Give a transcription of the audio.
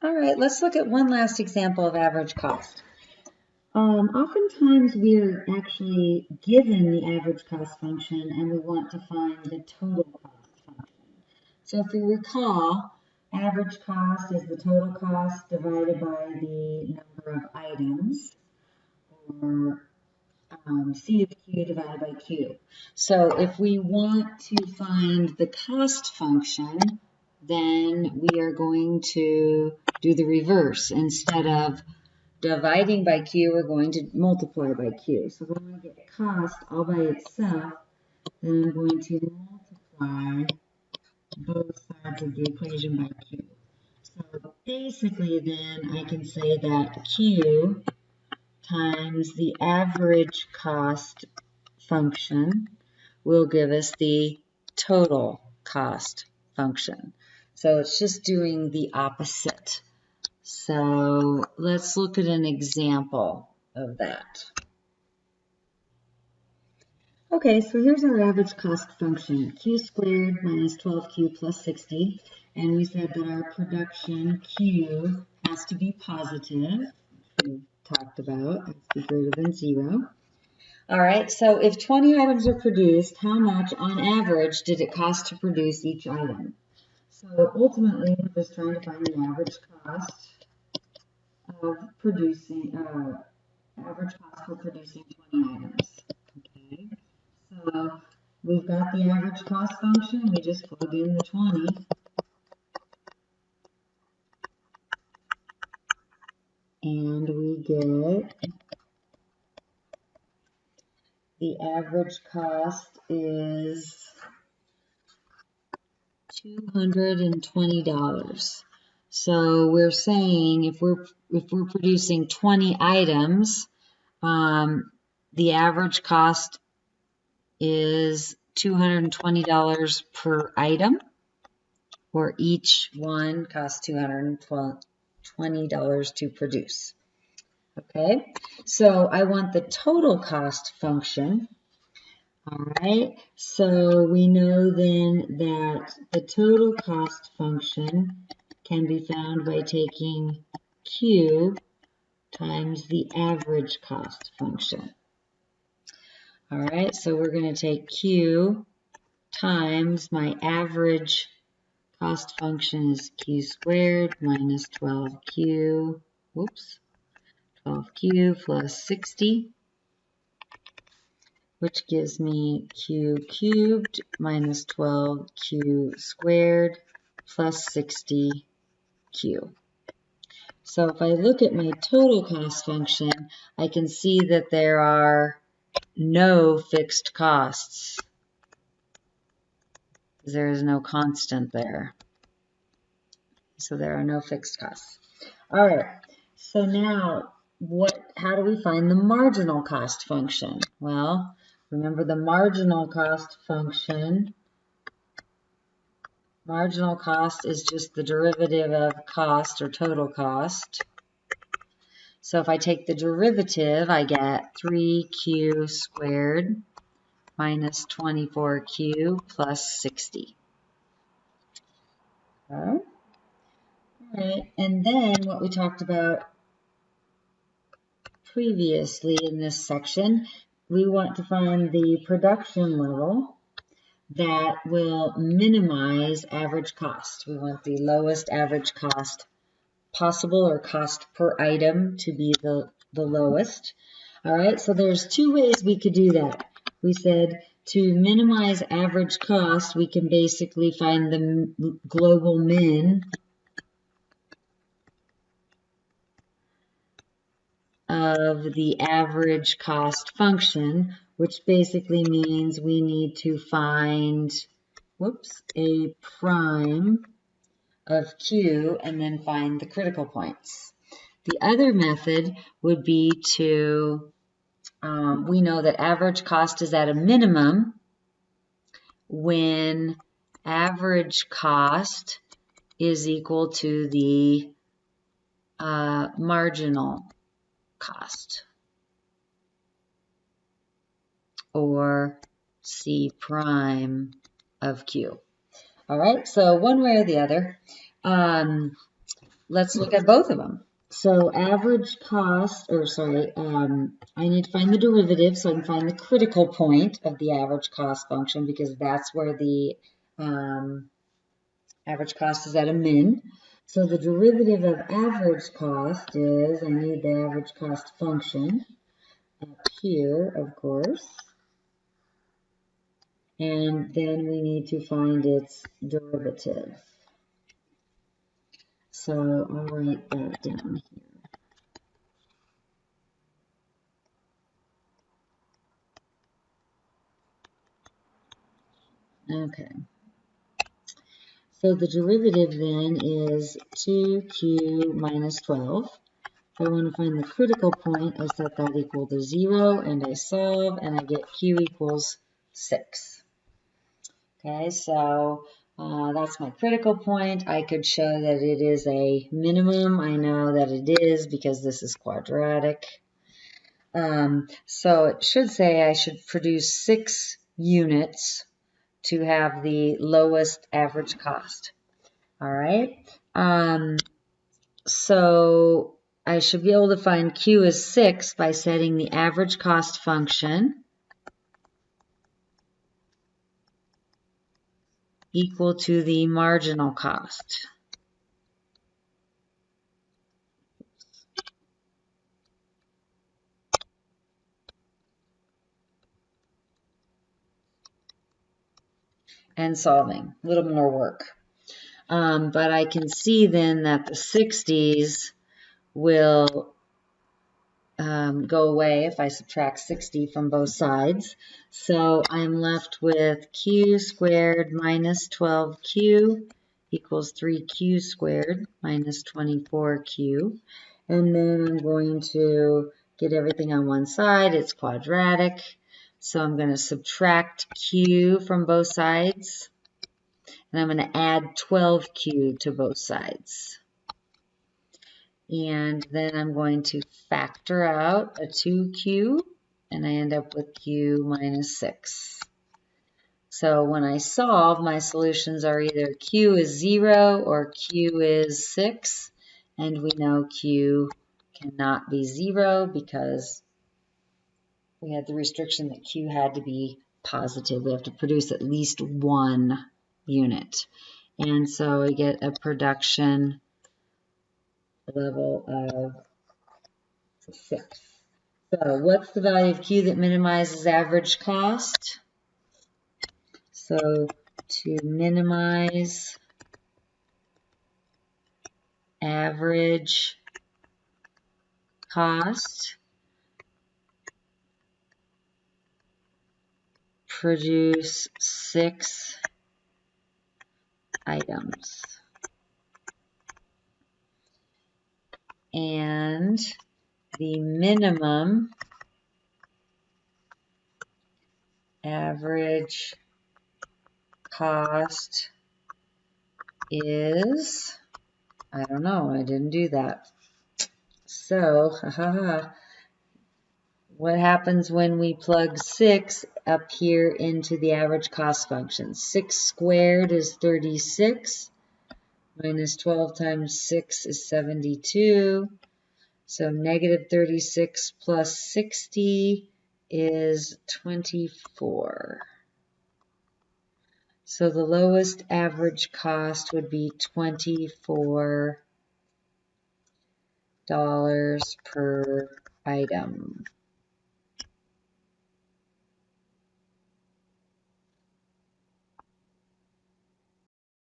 All right, let's look at one last example of average cost. Oftentimes we're actually given the average cost function and we want to find the total cost function. So if you recall, average cost is the total cost divided by the number of items, or C of Q divided by Q. So if we want to find the cost function, then we are going to do the reverse. Instead of dividing by Q, we're going to multiply by Q. So if I want to get cost all by itself, then I'm going to multiply both sides of the equation by Q. So basically then I can say that Q times the average cost function will give us the total cost function. So it's just doing the opposite. So let's look at an example of that. Okay, so here's our average cost function, Q squared minus 12Q plus 60. And we said that our production Q has to be positive. We talked about, has to be greater than 0. All right, so if 20 items are produced, how much on average did it cost to produce each item? So ultimately, we're just trying to find the average cost of producing, average cost for producing 20 items. Okay, so we've got the average cost function, we just plug in the 20. And we get the average cost is $220. So we're saying if we're producing 20 items, the average cost is $220 per item, or each one costs $220 to produce. Okay, so I want the total cost function. All right, so we know then that the total cost function can be found by taking Q times the average cost function. All right, so we're going to take Q times my average cost function is Q squared minus 12Q, 12Q plus 60. Which gives me Q cubed minus 12Q squared plus 60Q. So if I look at my total cost function, I can see that there are no fixed costs. There is no constant there. So there are no fixed costs. All right, so now how do we find the marginal cost function? Well, remember the marginal cost function. Marginal cost is just the derivative of cost or total cost. So if I take the derivative, I get 3Q squared minus 24Q plus 60. Okay. All right, and then what we talked about previously in this section, we want to find the production level that will minimize average cost. We want the lowest average cost possible, or cost per item to be the lowest. All right, so there's two ways we could do that. We said to minimize average cost, we can basically find the global min of the average cost function, which basically means we need to find, a prime of Q and then find the critical points. The other method would be to, we know that average cost is at a minimum when average cost is equal to the marginal cost, or C prime of Q. All right, so one way or the other, let's look at both of them. So average cost, I need to find the derivative so I can find the critical point of the average cost function, because that's where the average cost is at a min. So the derivative of average cost is, I need the average cost function up here, of course. And then we need to find its derivative. So I'll write that down here. Okay. So the derivative then is 2q minus 12. If I want to find the critical point, I set that equal to 0, and I solve, and I get q equals 6. Okay, so that's my critical point. I could show that it is a minimum. I know that it is because this is quadratic. So it should say I should produce 6 units to have the lowest average cost. All right. So I should be able to find Q is 6 by setting the average cost function equal to the marginal cost. And solving, a little more work. But I can see then that the 60s will go away if I subtract 60 from both sides. So I'm left with q squared minus 12q equals 3q squared minus 24q. And then I'm going to get everything on one side. It's quadratic. So I'm going to subtract q from both sides. And I'm going to add 12q to both sides. And then I'm going to factor out a 2q, and I end up with q minus 6. So when I solve, my solutions are either q is 0 or q is 6. And we know q cannot be 0 because we had the restriction that q had to be positive. We have to produce at least 1 unit. And so we get a production level of 6. So what's the value of Q that minimizes average cost? So to minimize average cost, produce 6 items. And the minimum average cost is, I don't know, I didn't do that. So, what happens when we plug 6 up here into the average cost function? 6 squared is 36, minus 12 times 6 is 72. So negative 36 plus 60 is 24. So the lowest average cost would be $24 per item.